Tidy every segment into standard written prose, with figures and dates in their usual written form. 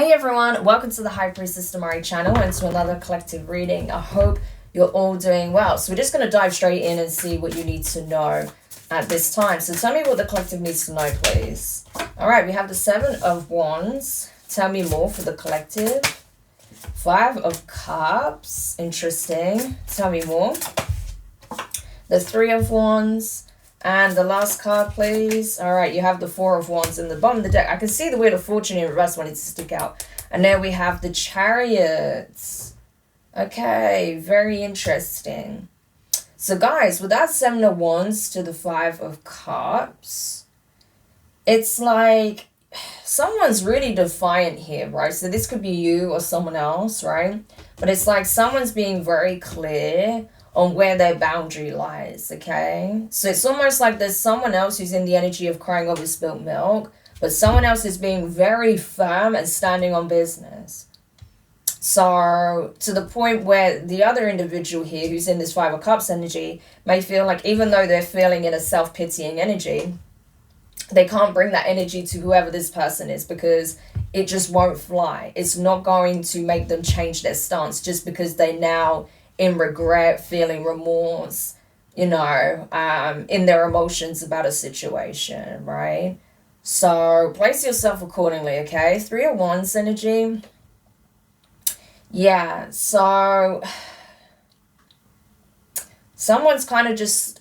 Hey everyone, welcome to the High Priestess Demari channel and to another collective reading. I hope you're all doing well. So we're just going to dive straight in and see what you need to know at this time. So tell me what the collective needs to know, please. All right, we have the Seven of Wands. Tell me more for the collective. Five of Cups. Interesting. Tell me more. The Three of Wands. And the last card, please. All right, you have the Four of Wands in the bottom of the deck. I can see the Wheel of Fortune in reverse wanting to stick out. And there we have the Chariots. Okay, very interesting. So, guys, with that Seven of Wands to the Five of Cups, it's like someone's really defiant here, right? So this could be you or someone else, right? But it's like someone's being very clear on where their boundary lies, okay? So it's almost like there's someone else who's in the energy of crying over spilt milk, but someone else is being very firm and standing on business. So to the point where the other individual here who's in this Five of Cups energy may feel like even though they're feeling in a self-pitying energy, they can't bring that energy to whoever this person is because it just won't fly. It's not going to make them change their stance just because they now in regret, feeling remorse, in their emotions about a situation, right? So place yourself accordingly, okay? Three of Wands energy. Yeah, so someone's kind of just,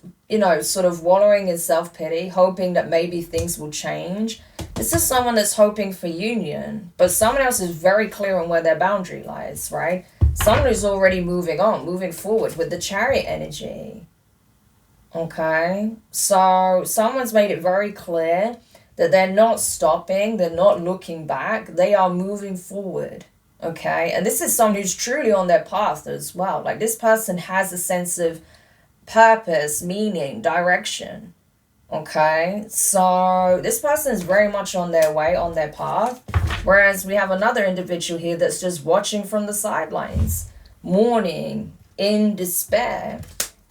sort of wallowing in self-pity, hoping that maybe things will change. This is someone that's hoping for union, but someone else is very clear on where their boundary lies, right? Someone who's already moving on, moving forward with the Chariot energy. Okay? So someone's made it very clear that they're not stopping, they're not looking back, they are moving forward. Okay? And this is someone who's truly on their path as well. Like this person has a sense of purpose, meaning, direction. Okay? So this person is very much on their way, on their path. Whereas we have another individual here that's just watching from the sidelines, mourning, in despair,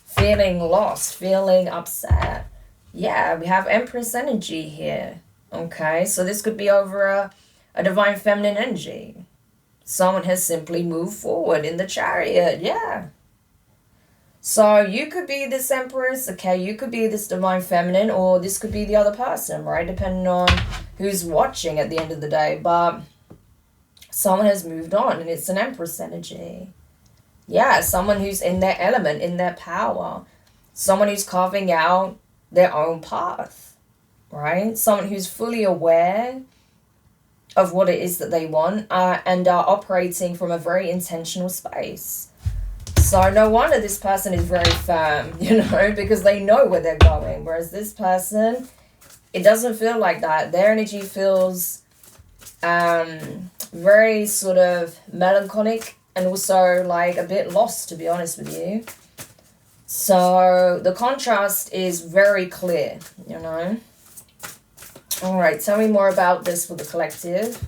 feeling lost, feeling upset. Yeah, we have Empress energy here. Okay, so this could be over a divine feminine energy. Someone has simply moved forward in the Chariot. Yeah. So you could be this Empress, okay, you could be this divine feminine, or this could be the other person, right? Depending on who's watching at the end of the day. But someone has moved on and it's an Empress energy. Yeah, someone who's in their element, in their power. Someone who's carving out their own path, right? Someone who's fully aware of what it is that they want and are operating from a very intentional space. So no wonder this person is very firm, because they know where they're going. Whereas this person, it doesn't feel like that. Their energy feels very sort of melancholic and also like a bit lost, to be honest with you. So the contrast is very clear, All right, tell me more about this for the collective.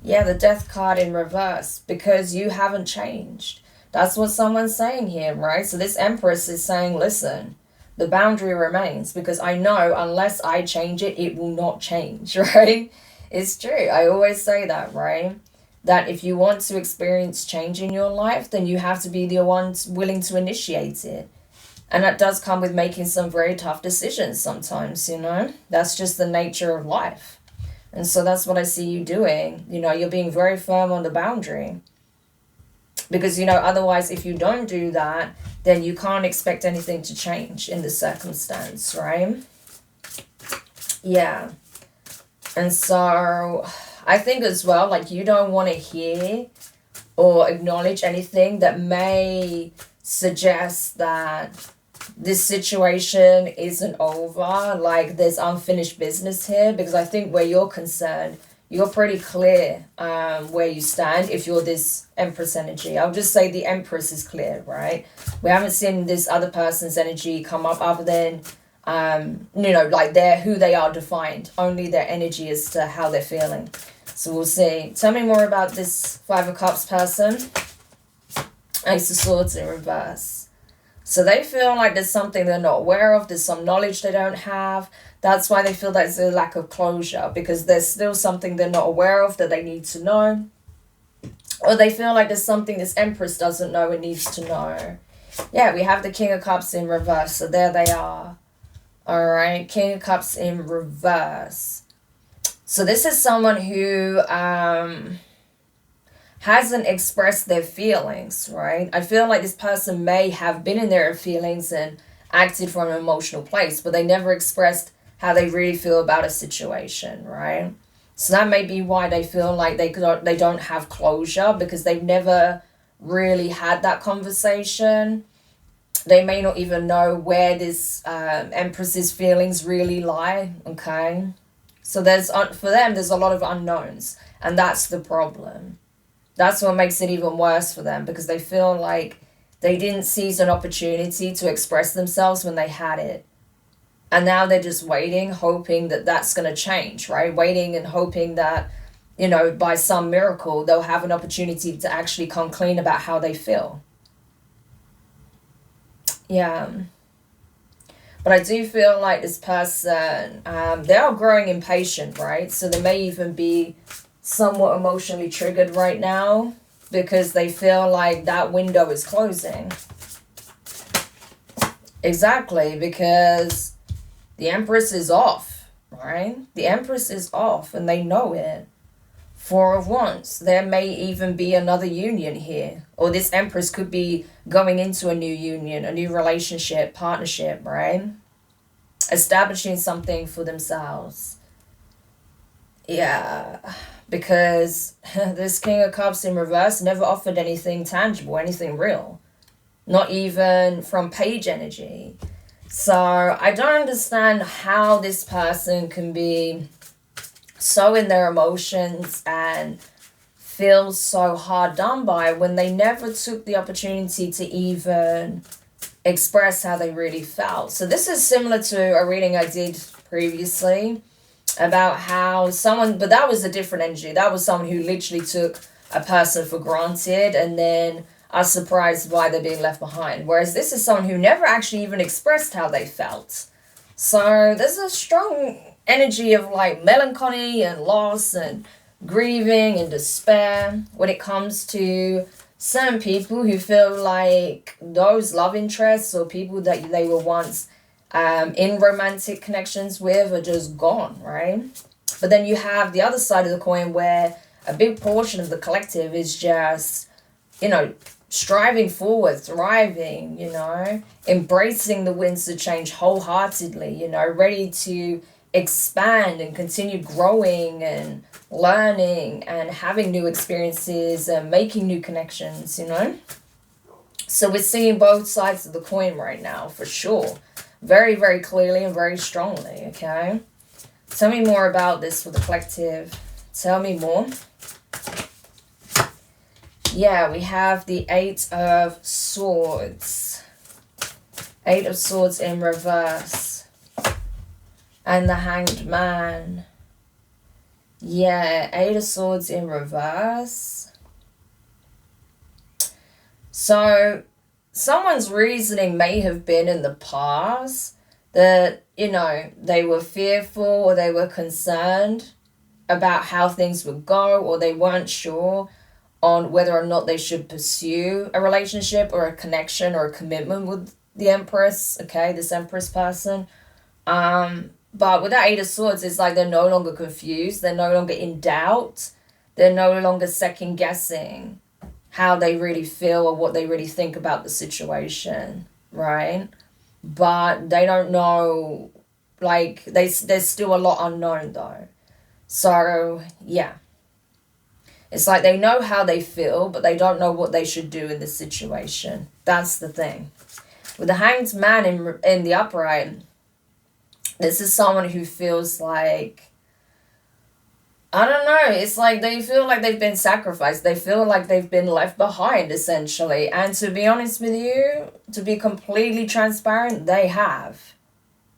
Yeah, the Death card in reverse, because you haven't changed. That's what someone's saying here, right? So this Empress is saying, listen, the boundary remains because I know unless I change it, it will not change, right? It's true. I always say that, right? That if you want to experience change in your life, then you have to be the one willing to initiate it. And that does come with making some very tough decisions sometimes, That's just the nature of life. And so that's what I see you doing. You're being very firm on the boundary. Because, otherwise, if you don't do that, then you can't expect anything to change in the circumstance, right? Yeah. And so I think as well, like you don't want to hear or acknowledge anything that may suggest that this situation isn't over, like there's unfinished business here, because I think where you're concerned, you're pretty clear where you stand if you're this Empress energy. I'll just say the Empress is clear, right? We haven't seen this other person's energy come up other than, like who they are defined. Only their energy as to how they're feeling. So we'll see. Tell me more about this Five of Cups person. Ace of Swords in reverse. So they feel like there's something they're not aware of, there's some knowledge they don't have. That's why they feel that there's a lack of closure, because there's still something they're not aware of that they need to know. Or they feel like there's something this Empress doesn't know and needs to know. Yeah, we have the King of Cups in reverse, so there they are. Alright, King of Cups in reverse. So this is someone who hasn't expressed their feelings, right? I feel like this person may have been in their feelings and acted from an emotional place, but they never expressed how they really feel about a situation, right? So that may be why they feel like they don't have closure, because they've never really had that conversation. They may not even know where this Empress's feelings really lie, okay? So for them, there's a lot of unknowns, and that's the problem. That's what makes it even worse for them, because they feel like they didn't seize an opportunity to express themselves when they had it. And now they're just waiting, hoping that that's going to change, right? Waiting and hoping that, by some miracle, they'll have an opportunity to actually come clean about how they feel. Yeah. But I do feel like this person, they are growing impatient, right? So they may even be somewhat emotionally triggered right now, because they feel like that window is closing. Exactly, because the Empress is off, right? The Empress is off, and they know it. Four of Wands. There may even be another union here. Or this Empress could be going into a new union, a new relationship, partnership, right? Establishing something for themselves. Yeah, because this King of Cups in reverse never offered anything tangible, anything real. Not even from page energy. So I don't understand how this person can be so in their emotions and feel so hard done by when they never took the opportunity to even express how they really felt. So this is similar to a reading I did previously about how but that was a different energy. That was someone who literally took a person for granted and then are surprised why they're being left behind. Whereas this is someone who never actually even expressed how they felt. So there's a strong energy of like melancholy and loss and grieving and despair when it comes to certain people who feel like those love interests or people that they were once in romantic connections with are just gone, right? But then you have the other side of the coin where a big portion of the collective is just, striving forward, thriving, embracing the winds of change wholeheartedly, ready to expand and continue growing and learning and having new experiences and making new connections, So we're seeing both sides of the coin right now, for sure. Very, very clearly and very strongly, okay? Tell me more about this for the collective. Tell me more. Yeah, we have the Eight of Swords. Eight of Swords in reverse. And the Hanged Man. Yeah, Eight of Swords in reverse. So someone's reasoning may have been in the past that, they were fearful or they were concerned about how things would go, or they weren't sure on whether or not they should pursue a relationship or a connection or a commitment with the Empress, okay, this Empress person. But with that Eight of Swords, it's like they're no longer confused, they're no longer in doubt, they're no longer second guessing how they really feel or what they really think about the situation, right? But they don't know, like, there's still a lot unknown though. So, yeah. It's like they know how they feel, but they don't know what they should do in this situation. That's the thing. With the Hanged Man in the upright, this is someone who feels like, I don't know, it's like they feel like they've been sacrificed. They feel like they've been left behind, essentially. And to be honest with you, to be completely transparent, they have.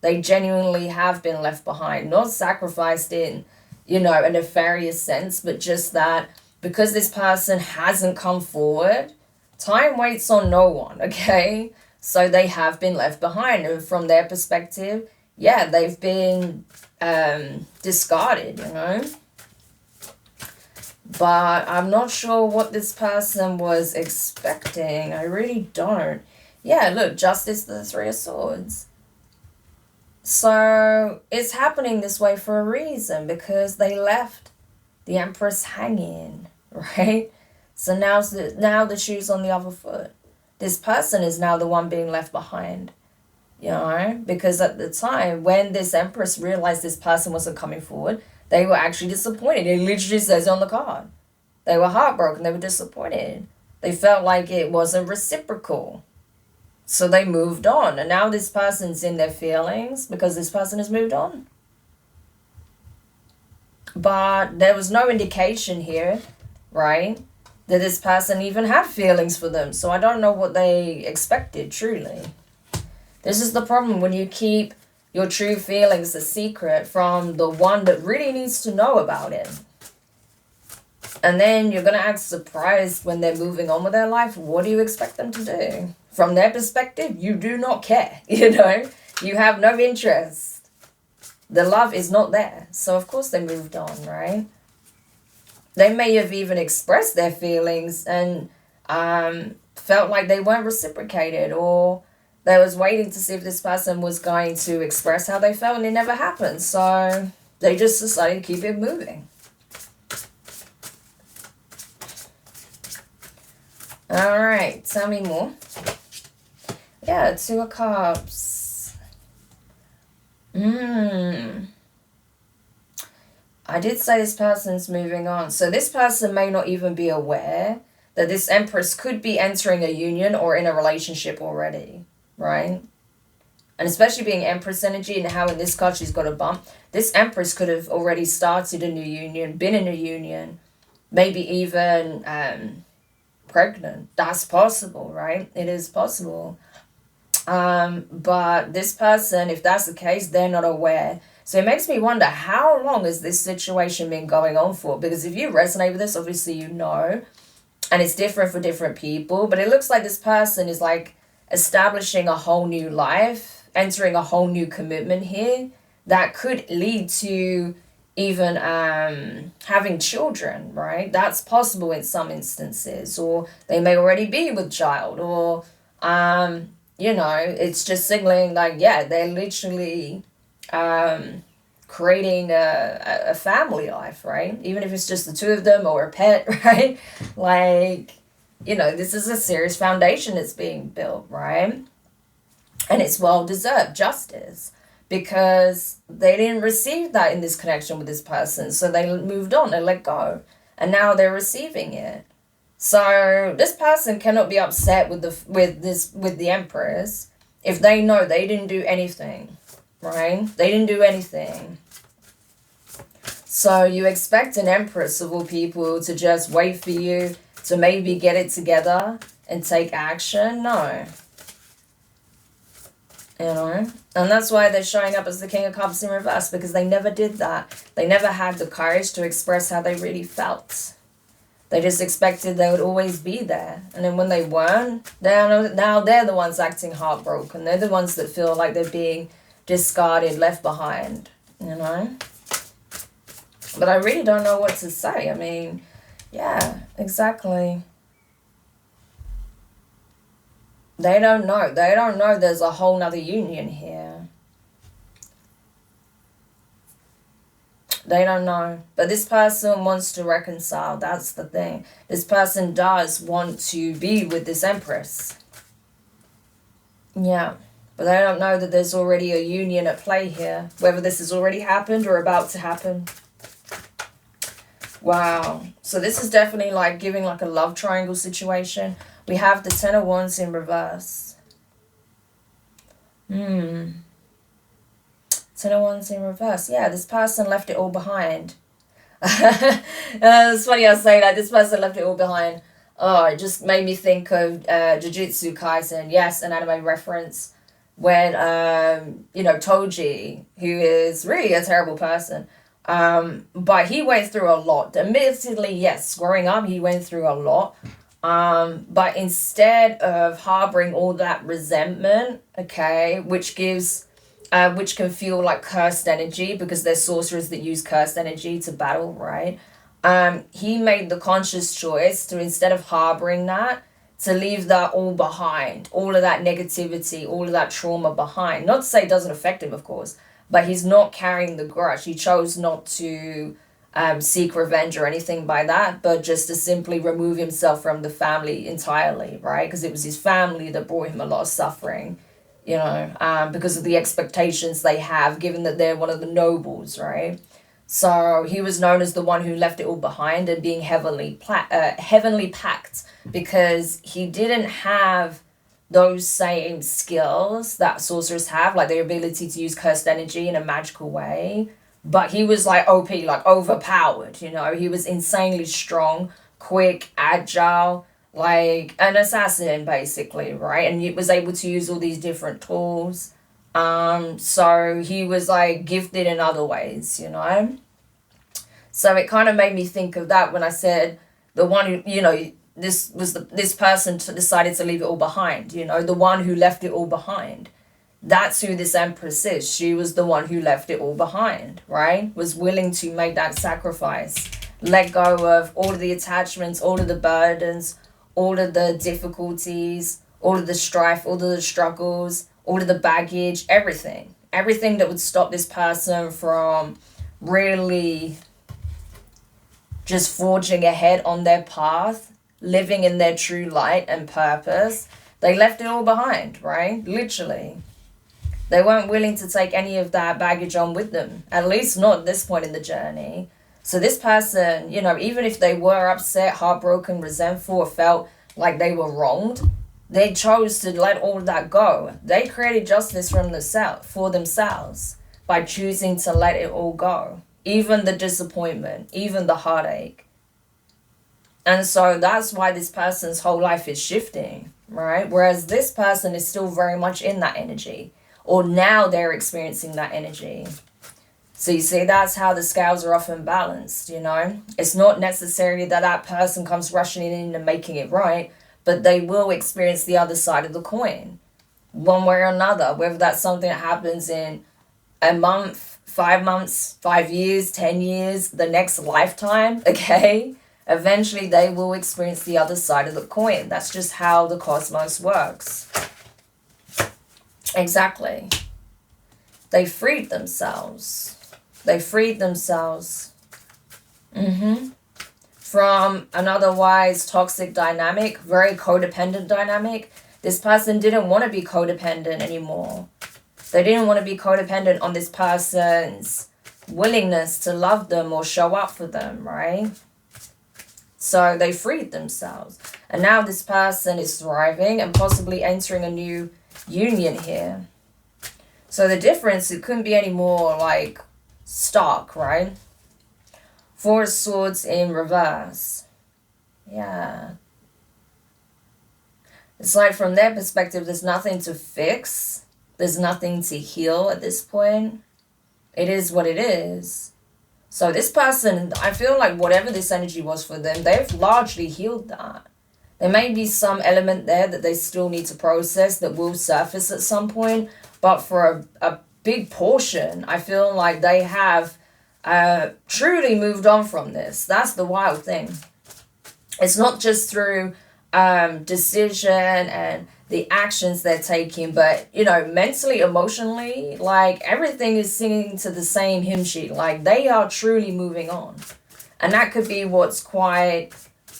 They genuinely have been left behind. Not sacrificed in, a nefarious sense, but just that because this person hasn't come forward, time waits on no one, okay? So they have been left behind. And from their perspective, yeah, they've been discarded, you know. But I'm not sure what this person was expecting. I really don't. Yeah, look, Justice, the Three of Swords. So it's happening this way for a reason, because they left the Empress hanging, right? So now the shoe's on the other foot. This person is now the one being left behind, you know, because at the time when this Empress realized this person wasn't coming forward, they were actually disappointed. It literally says on the card. They were heartbroken. They were disappointed. They felt like it wasn't reciprocal. So they moved on. And now this person's in their feelings because this person has moved on. But there was no indication here, right, that this person even had feelings for them. So I don't know what they expected, truly. This is the problem when you keep your true feelings a secret from the one that really needs to know about it. And then you're going to act surprised when they're moving on with their life. What do you expect them to do? From their perspective, you do not care, you know? You have no interest. The love is not there. So, of course, they moved on, right? They may have even expressed their feelings and felt like they weren't reciprocated, or they was waiting to see if this person was going to express how they felt, and it never happened. So they just decided to keep it moving. All right, tell me more. Yeah, Two of Cups. I did say this person's moving on. So this person may not even be aware that this Empress could be entering a union or in a relationship already, right? And especially being Empress energy and how in this card she's got a bump. This Empress could have already started a new union, been in a union, maybe even pregnant. That's possible, right? It is possible. But this person, if that's the case, they're not aware. So it makes me wonder, how long has this situation been going on for? Because if you resonate with this, obviously you know, and it's different for different people, but it looks like this person is like establishing a whole new life, entering a whole new commitment here that could lead to even having children, right? That's possible in some instances, or they may already be with child, or you know, it's just signaling like, yeah, they're literally creating a family life, right? Even if it's just the two of them or a pet, right? Like, you know, this is a serious foundation that's being built, right? And it's well-deserved justice, because they didn't receive that in this connection with this person. So they moved on, they let go. And now they're receiving it. So this person cannot be upset with the Empress if they know they didn't do anything, right? They didn't do anything. So you expect an Empress of all people to just wait for you to maybe get it together and take action? No. You know? And that's why they're showing up as the King of Cups in reverse, because they never did that. They never had the courage to express how they really felt. They just expected they would always be there. And then when they weren't, now they're the ones acting heartbroken. They're the ones that feel like they're being discarded, left behind, you know? But I really don't know what to say. I mean, yeah, exactly. They don't know. They don't know there's a whole nother union here. They don't know. But this person wants to reconcile. That's the thing. This person does want to be with this Empress. Yeah. But they don't know that there's already a union at play here. Whether this has already happened or about to happen. Wow. So this is definitely like giving like a love triangle situation. We have the Ten of Wands in reverse. Ten of Wands in reverse. Yeah, this person left it all behind. It's funny I say that. This person left it all behind. Oh, it just made me think of Jujutsu Kaisen. Yes, an anime reference. When, you know, Toji, who is really a terrible person, but he went through a lot. Admittedly, yes, growing up, he went through a lot. But instead of harboring all that resentment, okay, which can feel like cursed energy because they're sorcerers that use cursed energy to battle, right? He made the conscious choice to, instead of harboring that, to leave that all behind, all of that negativity, all of that trauma behind. Not to say it doesn't affect him, of course, but he's not carrying the grudge. He chose not to seek revenge or anything by that, but just to simply remove himself from the family entirely, right? Because it was his family that brought him a lot of suffering, because of the expectations they have, given that they're one of the nobles, right? So he was known as the one who left it all behind and being heavenly packed, because he didn't have those same skills that sorcerers have, like the ability to use cursed energy in a magical way. But he was like OP, like overpowered, He was insanely strong, quick, agile, like an assassin, basically, right? And he was able to use all these different tools. So he was like gifted in other ways. So it kind of made me think of that when I said the one who, this person decided to leave it all behind, the one who left it all behind. That's who this Empress is. She was the one who left it all behind, right? Was willing to make that sacrifice, let go of all of the attachments, all of the burdens, all of the difficulties, all of the strife, all of the struggles, all of the baggage, everything. Everything that would stop this person from really just forging ahead on their path, living in their true light and purpose. They left it all behind, right? Literally. They weren't willing to take any of that baggage on with them, at least not at this point in the journey. So this person, even if they were upset, heartbroken, resentful, or felt like they were wronged, they chose to let all of that go. They created justice for themselves by choosing to let it all go. Even the disappointment, even the heartache. And so that's why this person's whole life is shifting, right? Whereas this person is still very much in that energy. Or now they're experiencing that energy. So you see, that's how the scales are often balanced, It's not necessarily that that person comes rushing in and making it right, but they will experience the other side of the coin, one way or another, whether that's something that happens in a month, 5 months, 5 years, 10 years, the next lifetime, okay? Eventually they will experience the other side of the coin. That's just how the cosmos works. Exactly. They freed themselves. From an otherwise toxic dynamic, very codependent dynamic. This person didn't want to be codependent anymore. They didn't want to be codependent on this person's willingness to love them or show up for them, right? So they freed themselves. And now this person is thriving and possibly entering a new union here. So the difference, it couldn't be any more like stark, right? Four of Swords in reverse. Yeah. It's like from their perspective, there's nothing to fix. There's nothing to heal at this point. It is what it is. So this person, I feel like whatever this energy was for them, they've largely healed that. There may be some element there that they still need to process that will surface at some point. But for a big portion, I feel like they have truly moved on from this. That's the wild thing. It's not just through decision and the actions they're taking, but, mentally, emotionally, like everything is singing to the same hymn sheet. Like they are truly moving on. And that could be what's quite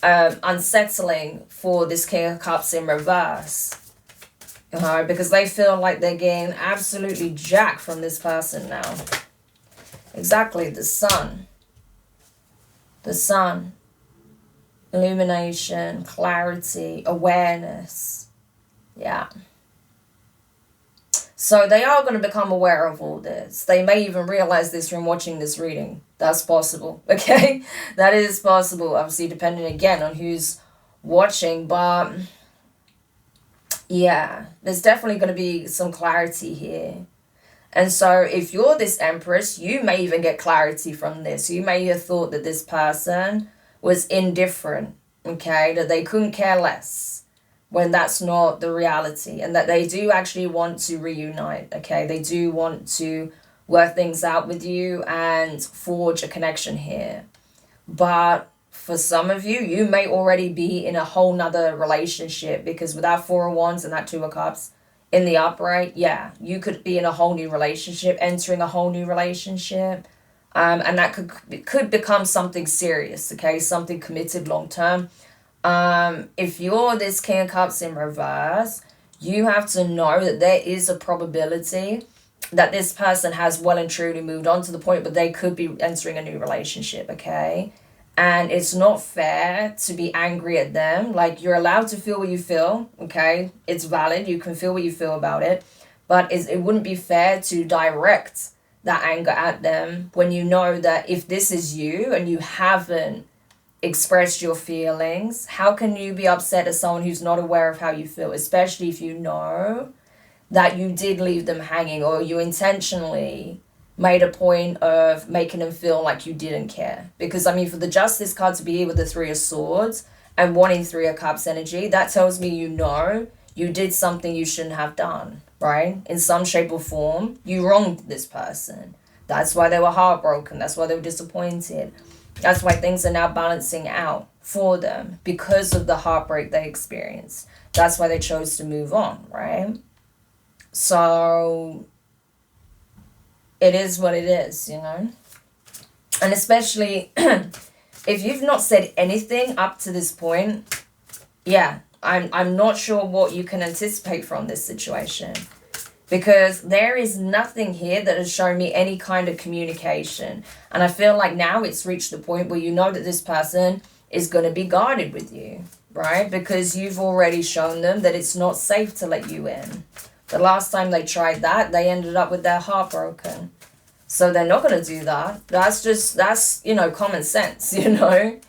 unsettling for this King of Cups in reverse. Because they feel like they're getting absolutely jacked from this person now. Exactly, the sun. The sun. Illumination, clarity, awareness. Yeah. So they are going to become aware of all this. They may even realize this from watching this reading. That's possible, okay? That is possible, obviously, depending again on who's watching, but yeah, there's definitely going to be some clarity here. And so if you're this Empress, you may even get clarity from this. You may have thought that this person was indifferent okay, that they couldn't care less when that's not the reality, and that they do actually want to reunite, okay? They do want to work things out with you and forge a connection here. But for some of you, you may already be in a whole nother relationship, because with that Four of Wands and that Two of Cups in the upright, yeah, you could be in a whole new relationship, entering a whole new relationship. And that could become something serious, okay? Something committed long term. If you're this King of Cups in reverse, you have to know that there is a probability that this person has well and truly moved on to the point where they could be entering a new relationship, okay? And it's not fair to be angry at them. Like, you're allowed to feel what you feel, okay? It's valid. You can feel what you feel about it. But it wouldn't be fair to direct that anger at them when you know that if this is you and you haven't expressed your feelings, how can you be upset at someone who's not aware of how you feel, especially if you know that you did leave them hanging, or you intentionally made a point of making them feel like you didn't care? Because, I mean, for the Justice card to be here with the Three of Swords and wanting Three of Cups energy, that tells me you know you did something you shouldn't have done, right? In some shape or form, you wronged this person. That's why they were heartbroken. That's why they were disappointed. That's why things are now balancing out for them, because of the heartbreak they experienced. That's why they chose to move on, right? So it is what it is, you know? And especially if you've not said anything up to this point, yeah, I'm not sure what you can anticipate from this situation, because there is nothing here that has shown me any kind of communication. And I feel like now it's reached the point where you know that this person is going to be guarded with you, right? Because you've already shown them that it's not safe to let you in. The last time they tried that, they ended up with their heart broken. So they're not going to do that. That's, you know, common sense, you know?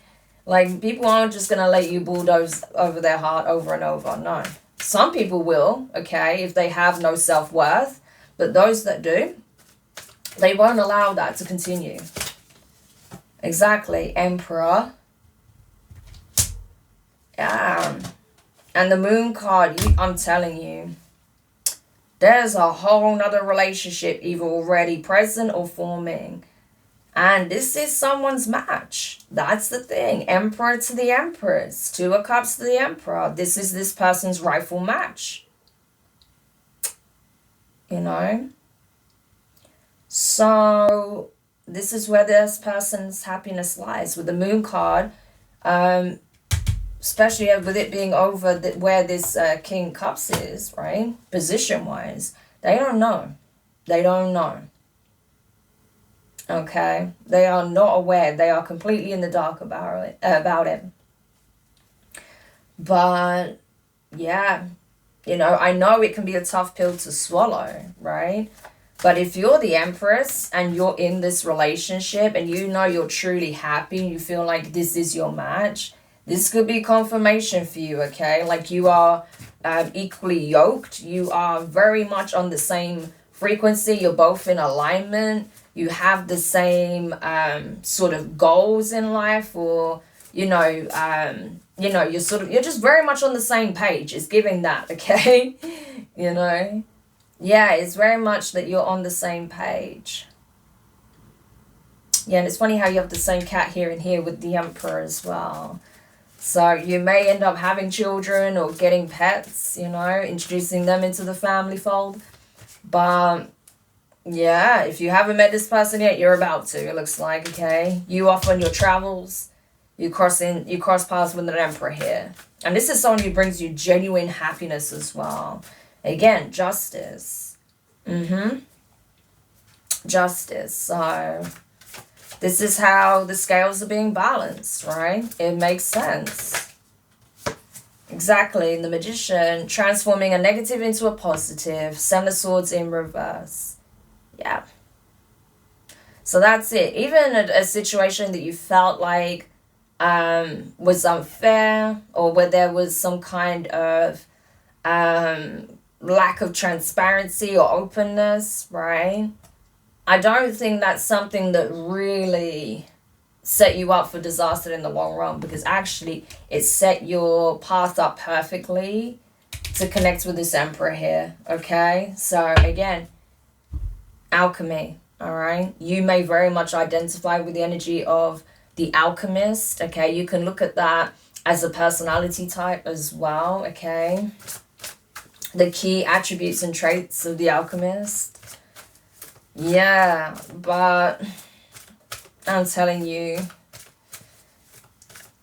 Like, people aren't just going to let you bulldoze over their heart over and over. No. Some people will, okay, if they have no self-worth. But those that do, they won't allow that to continue. Exactly. Emperor. Yeah. And the Moon card, I'm telling you, there's a whole nother relationship either already present or forming. And this is someone's match. That's the thing. Emperor to the Empress. Two of Cups to the Emperor. This is this person's rightful match. You know? So this is where this person's happiness lies. With the Moon card, especially with it being over where this King Cups is, right? Position-wise. They don't know. They don't know. Okay, they are not aware. They are completely in the dark about it. But yeah, you know, I know it can be a tough pill to swallow, right? But if you're the Empress and you're in this relationship and you know you're truly happy and you feel like this is your match, this could be confirmation for you, okay? Like, you are equally yoked. You are very much on the same frequency. You're both in alignment. You have the same sort of goals in life, or you're just very much on the same page. It's giving that, okay? You know? Yeah, it's very much that you're on the same page. Yeah, and it's funny how you have the same cat here and here with the Emperor as well. So you may end up having children or getting pets, you know, introducing them into the family fold. But yeah, if you haven't met this person yet, you're about to, it looks like, okay? You off on your travels, you cross paths with an Emperor here. And this is someone who brings you genuine happiness as well. Again, justice. Justice. So this is how the scales are being balanced, right? It makes sense. Exactly. The Magician, transforming a negative into a positive. Seven of Swords in reverse. Yeah. So that's it. Even a situation that you felt like was unfair, or where there was some kind of lack of transparency or openness, right? I don't think that's something that really set you up for disaster in the long run, because actually it set your path up perfectly to connect with this Emperor here, okay? So again, alchemy, all right? You may very much identify with the energy of the Alchemist, okay? You can look at that as a personality type as well, okay? The key attributes and traits of the Alchemist. Yeah, but I'm telling you,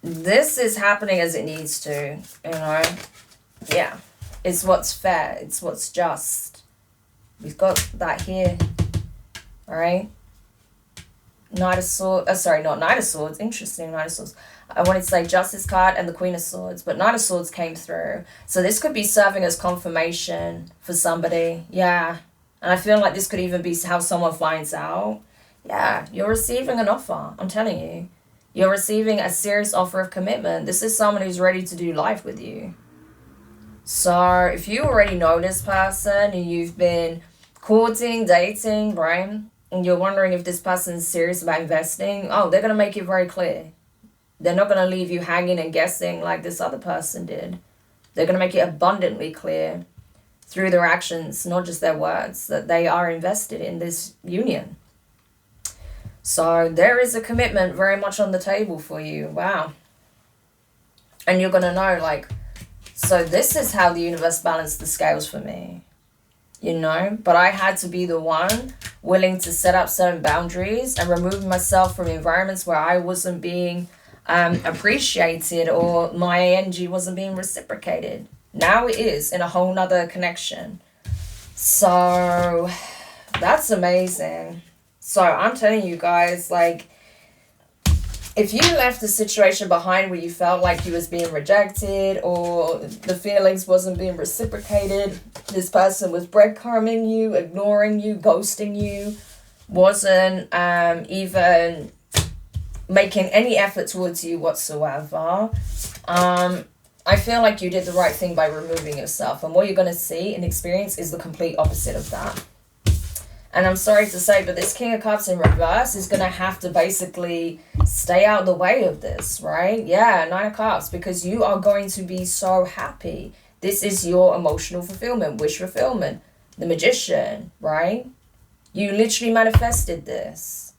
this is happening as it needs to, you know? Yeah, it's what's fair, it's what's just. We've got that here, all right? Knight of Swords, sorry, not Knight of Swords, interesting, Knight of Swords. I wanted to say Justice card and the Queen of Swords, but Knight of Swords came through. So this could be serving as confirmation for somebody, yeah. And I feel like this could even be how someone finds out. Yeah, you're receiving an offer, I'm telling you. You're receiving a serious offer of commitment. This is someone who's ready to do life with you. So if you already know this person and you've been courting, dating, right? And you're wondering if this person's serious about investing, oh, they're going to make it very clear. They're not going to leave you hanging and guessing like this other person did. They're going to make it abundantly clear through their actions, not just their words, that they are invested in this union. So there is a commitment very much on the table for you. Wow. And you're going to know, like, so this is how the universe balanced the scales for me, you know? But I had to be the one willing to set up certain boundaries and remove myself from environments where I wasn't being appreciated or my energy wasn't being reciprocated. Now it is in a whole nother connection. So that's amazing. So I'm telling you guys, like, if you left the situation behind where you felt like you was being rejected or the feelings wasn't being reciprocated, this person was breadcrumbing you, ignoring you, ghosting you, wasn't even making any effort towards you whatsoever, I feel like you did the right thing by removing yourself. And what you're going to see and experience is the complete opposite of that. And I'm sorry to say, but this King of Cups in reverse is going to have to basically stay out of the way of this, right? Yeah, 9 of Cups, because you are going to be so happy. This is your emotional fulfillment, wish fulfillment. The Magician, right? You literally manifested this.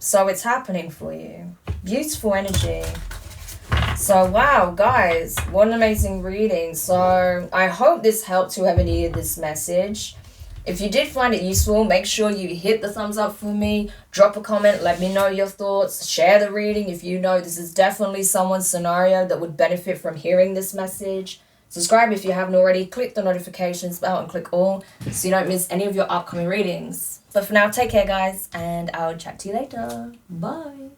So it's happening for you. Beautiful energy. So, wow, guys, what an amazing reading. So I hope this helped whoever needed this message. If you did find it useful, make sure you hit the thumbs up for me. Drop a comment. Let me know your thoughts. Share the reading if you know this is definitely someone's scenario that would benefit from hearing this message. Subscribe if you haven't already. Click the notifications bell and click all so you don't miss any of your upcoming readings. But for now, take care, guys, and I'll chat to you later. Bye.